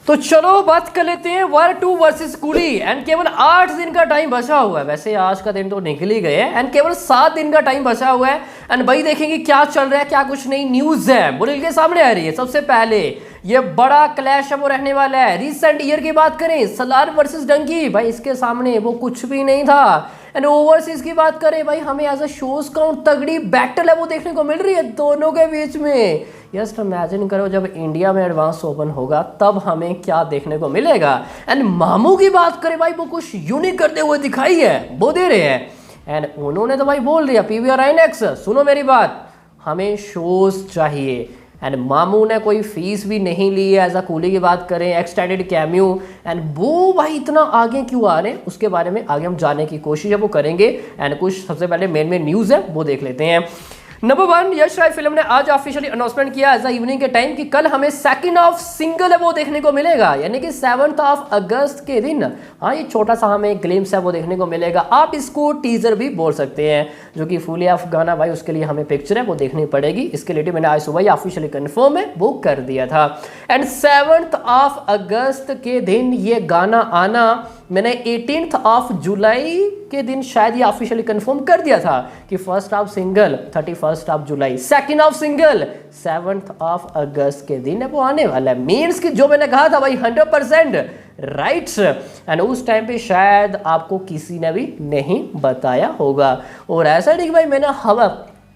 तो चलो बात कर लेते हैं वार 2 वर्सेस कूली। एंड केवल 8 दिन का टाइम बचा हुआ है। वैसे आज का दिन तो निकल ही गए हैं एंड केवल 7 दिन का टाइम बचा हुआ है। एंड भाई देखेंगे क्या चल रहा है, क्या कुछ नई न्यूज है बुनिल के सामने आ रही है। सबसे पहले ये बड़ा क्लैश है वो रहने वाला है। रिसेंट ईयर की बात करें, सलार वर्सेस डंकी, भाई इसके सामने वो कुछ भी नहीं था। एंड ओवरसीज की बात करें, भाई हमें एज अ शोज काउंट तगड़ी बैटल है वो देखने को मिल रही है दोनों के बीच में। जस्ट इमेजिन करो जब इंडिया में एडवांस ओपन होगा तब हमें क्या देखने को मिलेगा। एंड मामू की बात करें, भाई वो कुछ यूनिक करते हुए दिखाई है वो दे रहे हैं। एंड उन्होंने तो भाई बोल दिया पीवीआर आईनेक्स सुनो मेरी बात, हमें शोज चाहिए। एंड मामू ने कोई फीस भी नहीं ली है। एज अ कूली की बात करें, एक्सटेंडेड कैम्यू, एंड वो भाई इतना आगे क्यों आ रहे हैं उसके बारे में आगे हम जानने की कोशिश है वो करेंगे। एंड कुछ सबसे पहले मेन न्यूज़ है वो देख लेते हैं। नंबर 1, यश राज फिल्म ने आज ऑफिशियली अनाउंसमेंट किया एज इवनिंग के टाइम कि कल हमें सेकंड ऑफ सिंगल है वो देखने को मिलेगा, यानी कि 7 अगस्त के दिन। हाँ, ये छोटा सा हमें ग्लिम्स है वो देखने को मिलेगा। आप इसको टीजर भी बोल सकते हैं, जो कि फुली ऑफ गाना भाई उसके लिए हमें पिक्चर है वो देखनी पड़ेगी। इसके लिए मैंने आज सुबह ही ऑफिशियली कंफर्म है वो कर दिया था। एंड 7 अगस्त के दिन ये गाना आना, मैंने 18 जुलाई के दिन शायद ये ऑफिशियली कंफर्म कर दिया था कि first of single 31 July, second of single 7 अगस्त के दिन है वो आने वाला है। मीन्स कि जो मैंने कहा था भाई 100% राइट्स। एंड उस टाइम पे शायद आपको किसी ने भी नहीं बताया होगा। और ऐसा नहीं कि भाई मैंने हवा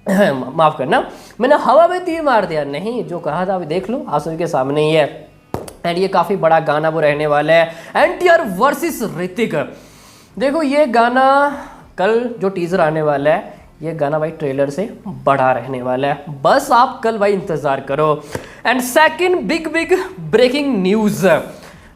माफ करना, मैंने हवा में तीर मार दिया, नहीं, जो कहा था अभी देख लो आप सभी के सामने ही है। एंड ये काफी बड़ा गाना वो रहने वाला है, एनटीआर वर्सेस ऋतिक। देखो ये गाना कल जो टीजर आने वाला है, ये गाना भाई ट्रेलर से बड़ा रहने वाला है, बस आप कल भाई इंतजार करो। And second big breaking news,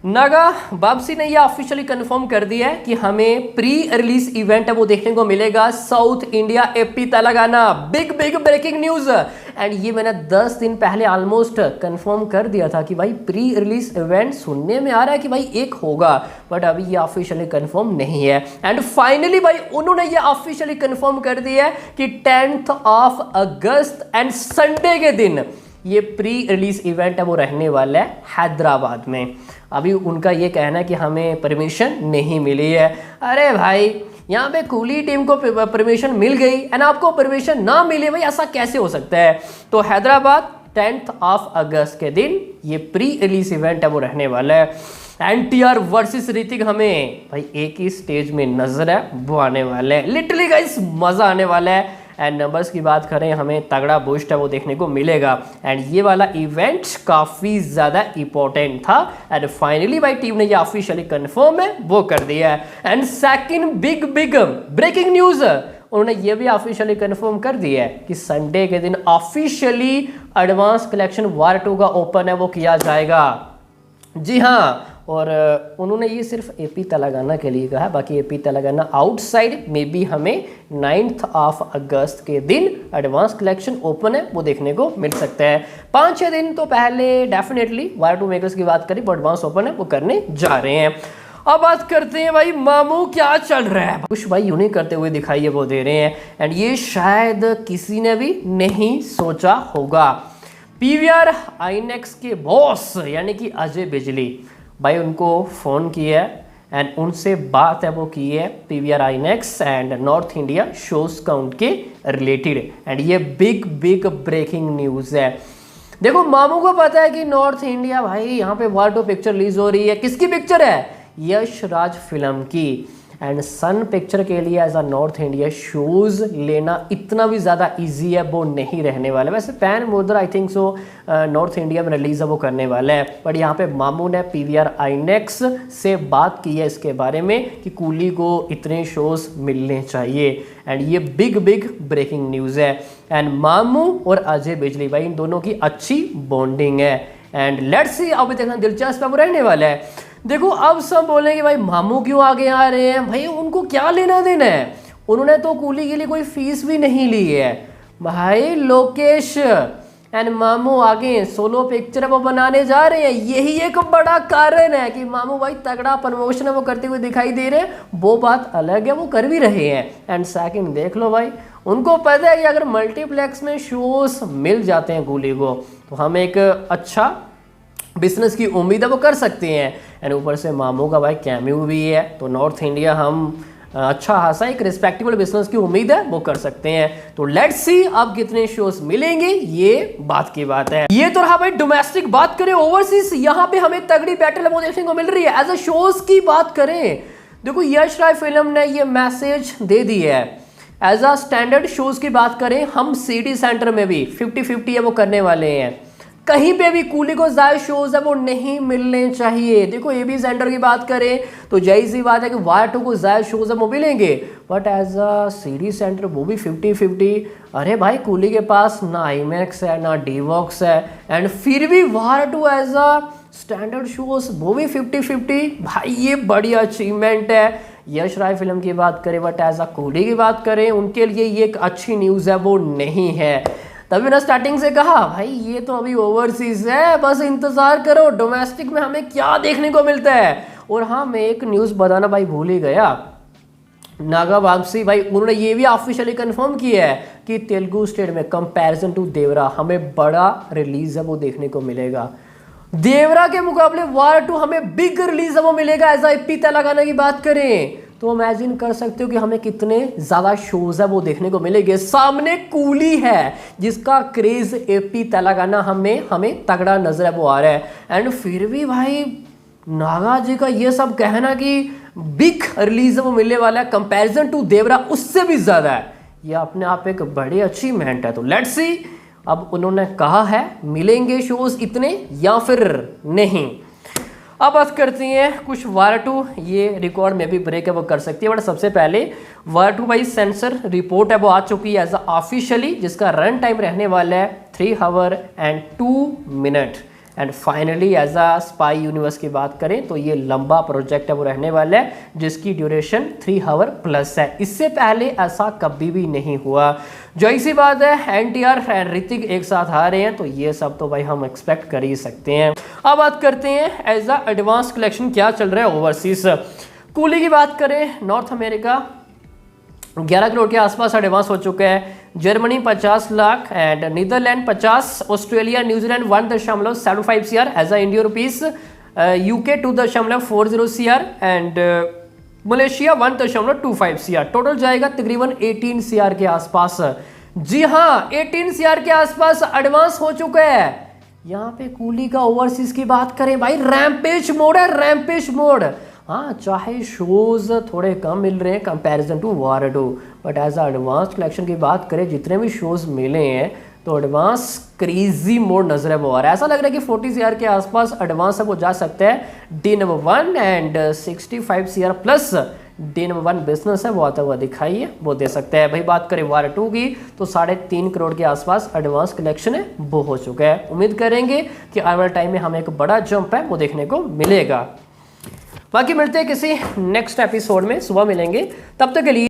Naga Vamsi ने यह ऑफिशियली कंफर्म कर दिया है कि हमें प्री रिलीज इवेंट है वो देखने को मिलेगा south India AP Telangana. Big breaking news. And ये मैंने 10 दिन पहले ऑलमोस्ट कंफर्म कर दिया था कि भाई प्री रिलीज इवेंट सुनने में आ रहा है कि भाई एक होगा, बट अभी ये ऑफिशियली कंफर्म नहीं है। एंड फाइनली भाई उन्होंने ये ऑफिशियली कंफर्म कर दिया है कि 10 अगस्त एंड संडे के दिन ये प्री रिलीज इवेंट है वो रहने वाला है हैदराबाद में। अभी उनका ये कहना है कि हमें परमिशन नहीं मिली है। अरे भाई यहाँ पे कूली टीम को परमिशन मिल गई एंड आपको परमिशन ना मिले, भाई ऐसा कैसे हो सकता है। तो हैदराबाद 10 अगस्त के दिन ये प्री रिलीज इवेंट है वो रहने वाला है। एनटीआर वर्सेस ऋतिक हमें भाई एक ही स्टेज में नजर है वो आने वाला है। लिटरली गाइस मजा आने वाला है। एंड नंबर्स की बात करें, हमें तगड़ा बूस्ट है वो देखने को मिलेगा। एंड ये वाला इवेंट काफ़ी ज़्यादा इंपॉर्टेंट था। एंड फाइनली भाई टीम ने ये ऑफिशियली कंफर्म है वो कर दिया है। And second big breaking news, उन्होंने ये भी ऑफिशियली कंफर्म कर दिया है कि संडे के दिन ऑफिशियली एडवांस कलेक्शन वार 2 का ओपन है वो किया जाएगा। जी हाँ, और उन्होंने ये सिर्फ एपी तेलंगाना के लिए कहा है, बाकी एपी तेलंगाना आउटसाइड में भी हमें 9 अगस्त के दिन एडवांस कलेक्शन ओपन है वो देखने को मिल सकता है। 5-6 दिन तो पहले डेफिनेटली वार 2 मेकर्स की बात करें, एडवांस ओपन है वो करने जा रहे हैं। अब बात करते हैं भाई मामू क्या चल रहा है। कुछ भाई यूनिक करते हुए दिखाई है वो दे रहे हैं। एंड ये शायद किसी ने भी नहीं सोचा होगा। पीवीआर आईनेक्स के बॉस यानी कि अजय बिजली भाई उनको फ़ोन किया है एंड उनसे बात है वो की है PVR Inox and north India shows count के रिलेटेड। एंड ये बिग ब्रेकिंग न्यूज़ है। देखो मामू को पता है कि नॉर्थ इंडिया भाई यहाँ पे वार 2 पिक्चर रिलीज हो रही है। किसकी पिक्चर है? यश राज फिल्म की। एंड सन पिक्चर के लिए as a north India shows लेना इतना भी ज़्यादा इजी है वो नहीं रहने वाला। वैसे पैन मुद्रा I think so north India में रिलीज है वो करने वाला है, बट यहाँ पे मामू ने पीवीआर आईनेक्स से बात की है इसके बारे में कि कूली को इतने शोज मिलने चाहिए। एंड ये बिग ब्रेकिंग न्यूज़ है। एंड मामू और अजय बिजली भाई इन दोनों की अच्छी बॉन्डिंग है। एंड लेट्स सी अभी देखना दिलचस्प अब रहने वाला है। देखो अब सब बोलेंगे भाई मामू क्यों आगे आ रहे हैं, भाई उनको क्या लेना देना है, उन्होंने तो कूली के लिए कोई फीस भी नहीं ली है। भाई लोकेश एंड मामू आगे सोलो पिक्चर वो बनाने जा रहे हैं, यही एक बड़ा कारण है कि मामू भाई तगड़ा प्रमोशन है वो करते हुए दिखाई दे रहे हैं। वो बात अलग है वो कर भी रहे हैं। एंड सेकंड देख लो भाई उनको पता है कि अगर मल्टीप्लेक्स में शोज मिल जाते हैं कूली को तो हम एक अच्छा बिजनेस की उम्मीद है वो कर सकते हैं। एंड ऊपर से मामू का भाई कैमियो भी है, तो नॉर्थ इंडिया हम अच्छा खासा एक रिस्पेक्टेबल बिजनेस की उम्मीद है वो कर सकते हैं। तो लेट्स सी अब कितने शोज मिलेंगे, ये बात की बात है। ये तो रहा भाई डोमेस्टिक। बात करें ओवरसीज, यहाँ पे हमें तगड़ी बैटल वो देखने को मिल रही है। एज अ शोज की बात करें, देखो यश राय फिल्म ने ये मैसेज दे दी है। एज अ स्टैंडर्ड शोज की बात करें, हम सिटी सेंटर में भी 50-50 है वो करने वाले हैं। कहीं पे भी कूली को ज्यादा शोज है वो नहीं मिलने चाहिए। देखो एबी सेंटर की बात करें तो जय सी बात है कि वायर 2 को ज्यादा शोज है वो मिलेंगे, but as a city centre वो भी 50-50। अरे भाई कूली के पास ना आईमैक्स है ना डीवॉक्स है, एंड फिर भी war 2 as a standard shows वो भी 50-50। भाई ये बड़ी अचीवमेंट है। यश राय फिल्म की बात करें, बट एज अ कूली की बात करें उनके लिए ये एक अच्छी न्यूज़ है वो नहीं है। तभी ना स्टार्टिंग से कहा भाई ये तो अभी ओवरसीज है, बस इंतजार करो डोमेस्टिक में हमें क्या देखने को मिलता है। और हाँ मैं एक न्यूज़ बताना भाई भूल ही गया, नागा वापसी भाई उन्होंने ये भी ऑफिशियली कंफर्म किया है कि तेलुगु स्टेट में कंपैरिजन टू देवरा हमें बड़ा रिलीज है वो देखने को मिलेगा। देवरा के मुकाबले वार 2 हमें बिग रिलीज है वो मिलेगा। एज एपी तेलंगाना की बात करें तो इमेजिन कर सकते हो कि हमें कितने ज़्यादा शोज है वो देखने को मिलेंगे। सामने कूली है जिसका क्रेज एपी तेलंगाना हमें तगड़ा नजर है वो आ रहा है। एंड फिर भी भाई नागा जी का ये सब कहना कि बिग रिलीज वो मिलने वाला है कंपैरिजन टू देवरा उससे भी ज़्यादा है, ये अपने आप एक बड़ी अचीवमेंट है। तो लेट्स सी अब उन्होंने कहा है मिलेंगे शोज इतने या फिर नहीं। अब बात करते हैं कुछ वायर 2 ये रिकॉर्ड में भी ब्रेक है वो कर सकती है, बट सबसे पहले वायर 2 भाई सेंसर रिपोर्ट है वो आ चुकी है एज ऑफिशियली, जिसका रन टाइम रहने वाला है 3 hour and 2 minute. And finally as a spy universe की बात करें तो ये लंबा प्रोजेक्ट है वो रहने वाला है जिसकी ड्यूरेशन 3 आवर प्लस है। इससे पहले ऐसा कभी भी नहीं हुआ। जो ऐसी बात है एनटीआर एंड ऋतिक एक साथ आ रहे हैं तो ये सब तो भाई हम एक्सपेक्ट कर ही सकते हैं। अब बात करते हैं एज अ एडवांस कलेक्शन क्या चल रहा है ओवरसीज। कूली की बात करें नॉर्थ अमेरिका 11 करोड़ के आसपास एडवांस हो चुका है, Germany 50 lakh and Netherland 50, Australia न्यूजीलैंड 1.75 CR as a Indian rupees, UK 2.40 CR and Malaysia 1.25 CR। Total जाएगा तकरीबन 18 CR के आसपास। जी हाँ 18 CR के आसपास एडवांस हो चुका है। यहाँ पे कूली का ओवरसीज की बात करें भाई रैम्पेज मोड है, रैम्पेज मोड। हाँ चाहे शोज थोड़े कम मिल रहे हैं comparison to War 2, but as a advance collection की बात करें जितने भी शोज मिले हैं तो एडवांस क्रेजी मोड नजर है वो आ रहा है। ऐसा लग रहा है कि 40 CR के आसपास एडवांस है वो जा सकता है। Day number 1 and 65 CR plus day number 1 business है वो आता हुआ दिखाई है वो दे सकता है। भाई बात करें वार 2 की तो 3.5 करोड़ के आसपास एडवांस कलेक्शन है वो हो चुका है। उम्मीद करेंगे कि आने वाले टाइम में हमें एक बड़ा जंप है वो देखने को मिलेगा। बाकी मिलते हैं किसी नेक्स्ट एपिसोड में, सुबह मिलेंगे, तब तक के लिए